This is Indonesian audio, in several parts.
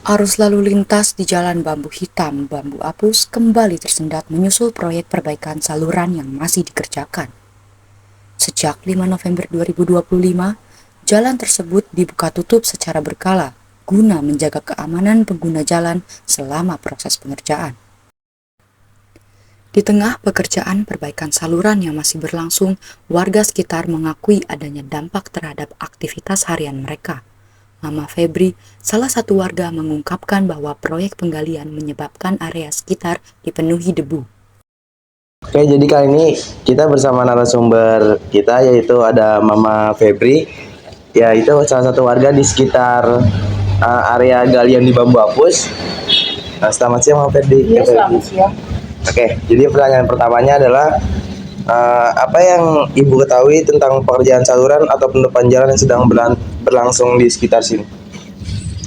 Arus lalu lintas di Jalan Bambu Hitam, Bambu Apus kembali tersendat menyusul proyek perbaikan saluran yang masih dikerjakan. Sejak 5 November 2025, jalan tersebut dibuka tutup secara berkala guna menjaga keamanan pengguna jalan selama proses pengerjaan. Di tengah pekerjaan perbaikan saluran yang masih berlangsung, warga sekitar mengakui adanya dampak terhadap aktivitas harian mereka. Mama Febri, salah satu warga, mengungkapkan bahwa proyek penggalian menyebabkan area sekitar dipenuhi debu. Oke, jadi kali ini kita bersama narasumber kita, yaitu ada Mama Febri, yaitu salah satu warga di sekitar area galian di Bambu Apus. Nah, selamat siang Mama Febri. Iya, selamat siang. Oke, jadi pertanyaan pertamanya adalah apa yang Ibu ketahui tentang pekerjaan saluran atau penutupan jalan yang sedang berlangsung di sekitar sini?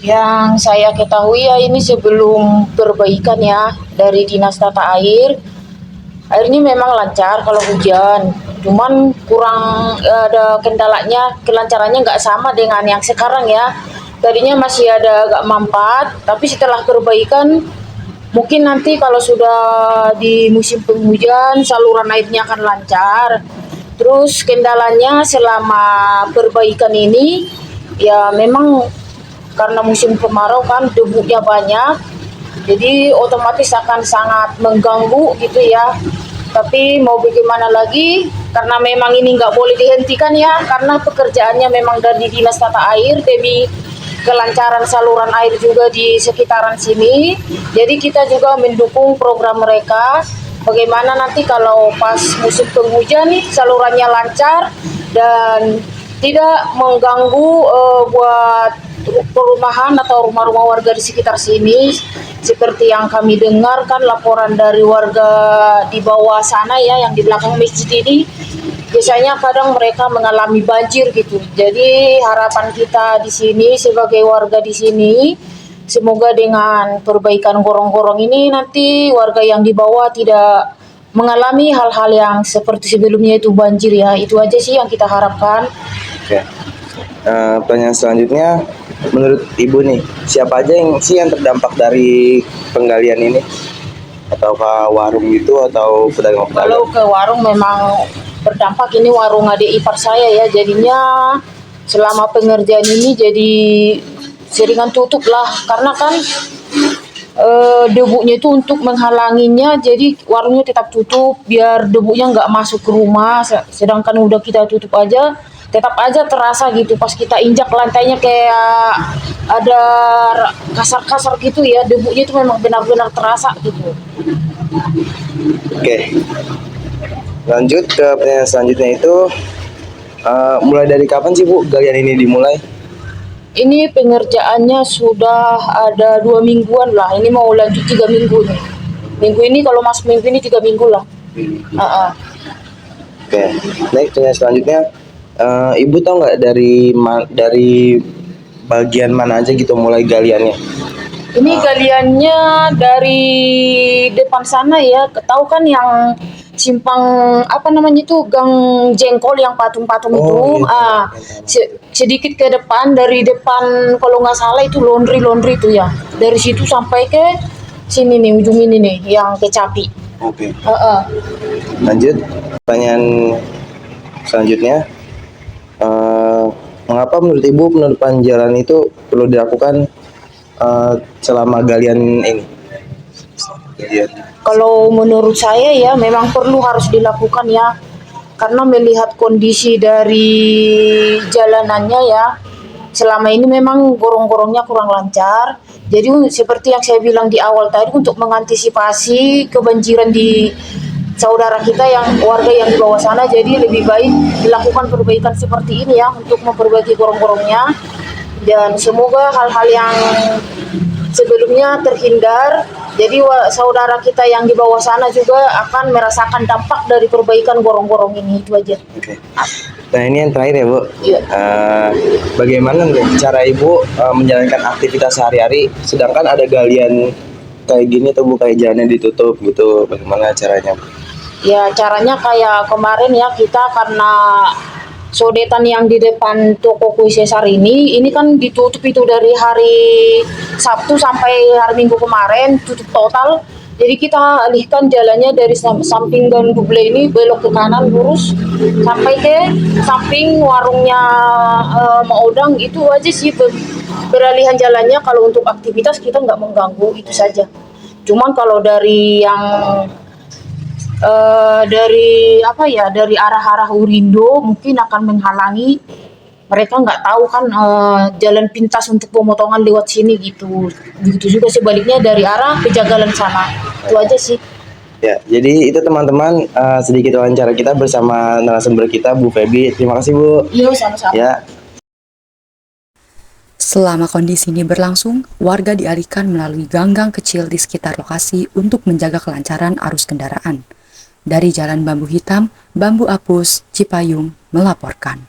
Yang saya ketahui ya, ini sebelum perbaikan ya dari Dinas Tata Air, airnya memang lancar kalau hujan. Cuman kurang ada kendalanya, kelancarannya nggak sama dengan yang sekarang ya. Tadinya masih ada agak mampat, tapi setelah perbaikan mungkin nanti kalau sudah di musim penghujan saluran airnya akan lancar. Terus kendalanya selama perbaikan ini ya memang karena musim kemarau kan debunya banyak, jadi otomatis akan sangat mengganggu gitu ya. Tapi mau bagaimana lagi, karena memang ini nggak boleh dihentikan ya, karena pekerjaannya memang dari Dinas Tata Air demi kelancaran saluran air juga di sekitaran sini. Jadi kita juga mendukung program mereka. Bagaimana nanti kalau pas musim penghujan salurannya lancar dan tidak mengganggu buat perumahan atau rumah-rumah warga di sekitar sini. Seperti yang kami dengarkan laporan dari warga di bawah sana ya, yang di belakang masjid ini, biasanya kadang mereka mengalami banjir gitu. Jadi harapan kita di sini sebagai warga di sini, semoga dengan perbaikan gorong-gorong ini nanti warga yang di bawah tidak mengalami hal-hal yang seperti sebelumnya itu banjir ya. Itu aja sih yang kita harapkan. Oke. Pertanyaan selanjutnya, menurut Ibu nih, siapa aja yang terdampak dari penggalian ini? Ataukah warung gitu atau pedagang-pedagang? Kalau ke warung memang berdampak, ini warung adik ipar saya ya, jadinya selama pengerjaan ini jadi seringan tutup lah, karena kan debunya itu untuk menghalanginya, jadi warungnya tetap tutup biar debunya nggak masuk ke rumah. Sedangkan udah kita tutup aja, tetap aja terasa gitu pas kita injak lantainya kayak ada kasar-kasar gitu ya, debunya itu memang benar-benar terasa gitu. Oke, lanjut ke pertanyaan selanjutnya itu, mulai dari kapan sih Bu galian ini dimulai? Ini pengerjaannya sudah ada 2 mingguan lah. Ini mau lanjut 3 minggu nih. Minggu ini kalau masuk minggu ini 3 minggu lah. Oke, next pertanyaan selanjutnya, Ibu tahu nggak dari bagian mana aja gitu mulai galiannya? Ini galiannya dari depan sana ya. Tahu kan yang simpang apa namanya itu, Gang Jengkol yang patung-patung itu. Gitu. Sedikit ke depan, dari depan kalau nggak salah itu laundry itu ya. Dari situ sampai ke sini nih, ujung ini nih yang kecapi. Oke. Lanjut pertanyaan selanjutnya, mengapa menurut Ibu penutupan jalan itu perlu dilakukan selama galian ini? Kalau menurut saya ya memang harus dilakukan ya, karena melihat kondisi dari jalanannya ya, selama ini memang gorong-gorongnya kurang lancar. Jadi seperti yang saya bilang di awal tadi, untuk mengantisipasi kebanjiran di saudara kita yang warga yang di bawah sana, jadi lebih baik dilakukan perbaikan seperti ini ya, untuk memperbaiki gorong-gorongnya. Dan semoga hal-hal yang sebelumnya terhindar. Jadi saudara kita yang di bawah sana juga akan merasakan dampak dari perbaikan gorong-gorong ini. Itu aja. Oke. Nah, ini yang terakhir ya Bu. Iya. Bagaimana cara Ibu menjalankan aktivitas sehari-hari sedangkan ada galian kayak gini tuh Bu, kayak jalannya ditutup gitu, bagaimana caranya Bu? Ya caranya kayak kemarin ya, kita karena sodetan yang di depan toko kue Cesar ini kan ditutup itu dari hari Sabtu sampai hari Minggu kemarin, tutup total. Jadi kita alihkan jalannya dari samping Gang Duble ini belok ke kanan lurus sampai ke samping warungnya Maodang. Itu aja sih beralihan jalannya. Kalau untuk aktivitas kita nggak mengganggu, itu saja. Cuman kalau dari yang dari arah-arah Urindo mungkin akan menghalangi, mereka nggak tahu kan jalan pintas untuk pemotongan lewat sini gitu. Begitu juga sebaliknya dari arah Pejagalan sana. Itu aja sih. Ya, jadi itu teman-teman sedikit wawancara kita bersama narasumber kita Bu Feby. Terima kasih Bu. Iya, sama-sama. Ya. Selama kondisi ini berlangsung, warga dialihkan melalui gang-gang kecil di sekitar lokasi untuk menjaga kelancaran arus kendaraan. Dari Jalan Bambu Hitam, Bambu Apus, Cipayung, melaporkan.